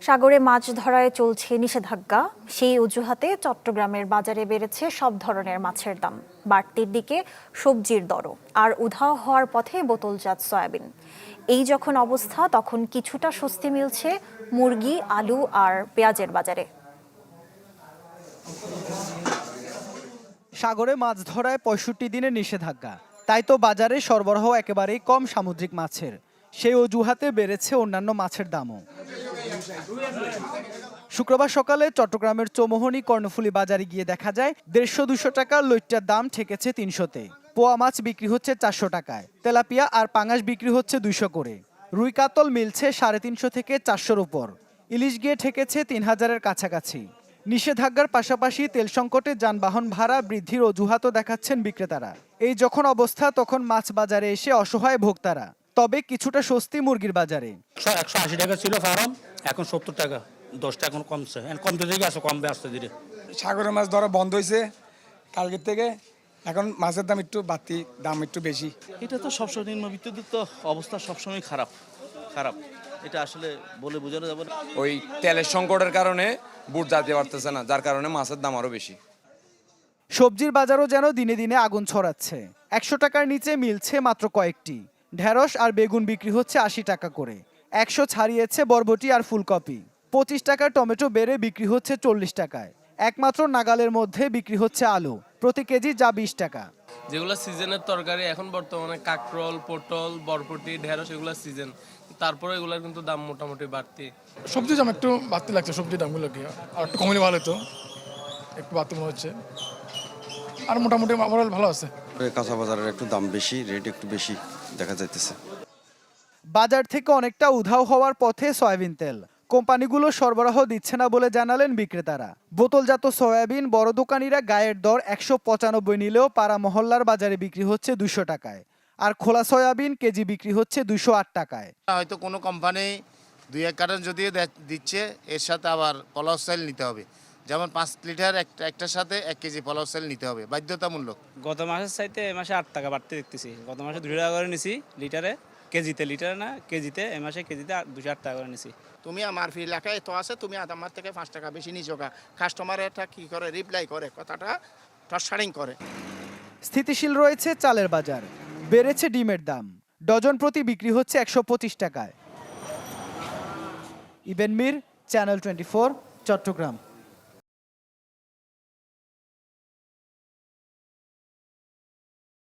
সাগরে মাছ ধরায় চলছে নিষেধাজ্ঞা। সেই অজুহাতে চট্টগ্রামের বাজারে বেড়েছে সব ধরনের মাছের দাম। বাড়তির দিকে সবজির দরও, আর উধাও হওয়ার পথে বোতলজাত সয়াবিন। এই যখন অবস্থা, তখন কিছুটা স্বস্তি মিলছে মুরগি, আলু আর পেঁয়াজের বাজারে। সাগরে মাছ ধরায় ৬৫ দিনের নিষেধাজ্ঞা, তাই তো বাজারে সরবরাহ একেবারেই কম সামুদ্রিক মাছের। সেই অজুহাতে বেড়েছে অন্যান্য মাছের দামও। শুক্রবার সকালে চট্টগ্রামের চৌমোহনী কর্ণফুলী বাজারে গিয়ে দেখা যায় ১৫০-২০০ টাকার লইট্টার দাম ঠেকেছে ৩০০-তে। পোয়া মাছ বিক্রি হচ্ছে ৪০০ টাকায়, তেলাপিয়া আর পাঙাশ বিক্রি হচ্ছে ২০০ করে। রুই কাতল মিলছে ৩৫০ থেকে ৪০০-র উপর। ইলিশ গিয়ে ঠেকেছে ৩০০০-এর কাছাকাছি। নিষেধাজ্ঞার পাশাপাশি তেল সংকটে যানবাহন ভাড়া বৃদ্ধির অজুহাতও দেখাচ্ছেন বিক্রেতারা। এই যখন অবস্থা, তখন মাছ বাজারে এসে অসহায় ভোক্তারা। তবে কিছুটা স্বস্তি মুরগির বাজারে। ১৮০ টাকা ছিল ফার্ম, এখন ৭০ টাকা, ১০ টাকা এখন কমছে, কমতে থেকে আছে, কমবে আসতে ধীরে। সাগরের মাছ ধরা বন্ধ হয়েছে কালকের থেকে, এখন মাছের দাম একটু বাড়তি, দাম একটু বেশি। এটা তো সবসময় নিম্নবিত্তদের তো অবস্থা সবসময় খারাপ। এটা আসলে বলে বোঝানো যাবে না। ওই তেলের সংকটের কারণে বুট যেতে পারতেছে না, যার কারণে মাছের দাম আরো বেশি। সবজির বাজারও যেন দিনে দিনে আগুন ছড়াচ্ছে। ১০০ টাকার নিচে মিলছে মাত্র কয়েকটি। ঢেঁড়স আর বেগুন বিক্রি হচ্ছে ৮০ টাকা করে। ১০০ ছাড়িয়েছে বরবটি আর ফুলকপি। ২৫ টাকার টমেটো বেড়ে বিক্রি হচ্ছে ৪০ টাকায়। একমাত্র নাগালের মধ্যে বিক্রি হচ্ছে আলু, প্রতি কেজি যা ২০ টাকা। যেগুলো সিজনের তরকারি এখন বর্তমানে কাঁকরোল, পটল, বরবটি, ঢেঁড়স এগুলো সিজন, তারপরে এগুলোর কিন্তু দাম মোটামুটি বাড়তি। সবজির দাম একটু বাড়তি লাগছে, সবজির দামগুলোকে আর একটু কমলে ভালো হতো, একটু বাড়তি মনে হচ্ছে। আর মোটামুটি ওভারঅল ভালো আছে। কাঁচা বাজারের একটু দাম বেশি, রেট একটু বেশি দেখা যাইতেছে। বাজার থেকে অনেকটা উধাও হওয়ার পথে সয়াবিন তেল। কোম্পানিগুলো সরবরাহ দিচ্ছে না বলে জানালেন বিক্রেতারা। বোতলজাত সয়াবিন বড় দোকানিরা গায়ের দর ১৯৫ নিলেও পাড়া মহল্লার বাজারে বিক্রি হচ্ছে ২০০ টাকায়। আর খোলা সয়াবিন কেজি বিক্রি হচ্ছে ২০৮ টাকায়। হয়তো কোনো কোম্পানি ২-১ কার্টন যদি দিচ্ছে, এর সাথে আবার পলাও সেল নিতে হবে। যেমন ৫ লিটার একটার সাথে ১ কেজি পলাও সেল নিতে হবে, বাধ্যতামূলক। গত মাসের চাইতে এ মাসে ৮ টাকা বাড়তে দেখতেছি। গত মাসে ২০০ টাকা করে নিছি লিটারে, কেজিতে, লিটারে না কেজিতে, এ মাসে কেজিতে ২০৮ টাকা করে নিছি। তুমি আমার এলাকায় তো আছে, তুমি আমার থেকে ৫ টাকা বেশি নিছো, কাস্টমার এটা কি করে, রিপ্লাই করে, কথাটা টর্চারিং করে। স্থিতিশীল রয়েছে চালের বাজার। বেড়েছে ডিমের দাম, ডজন প্রতি বিক্রি হচ্ছে ১২৫ টাকায়। ইবেন মির, চ্যানেল 24, চট্টগ্রাম।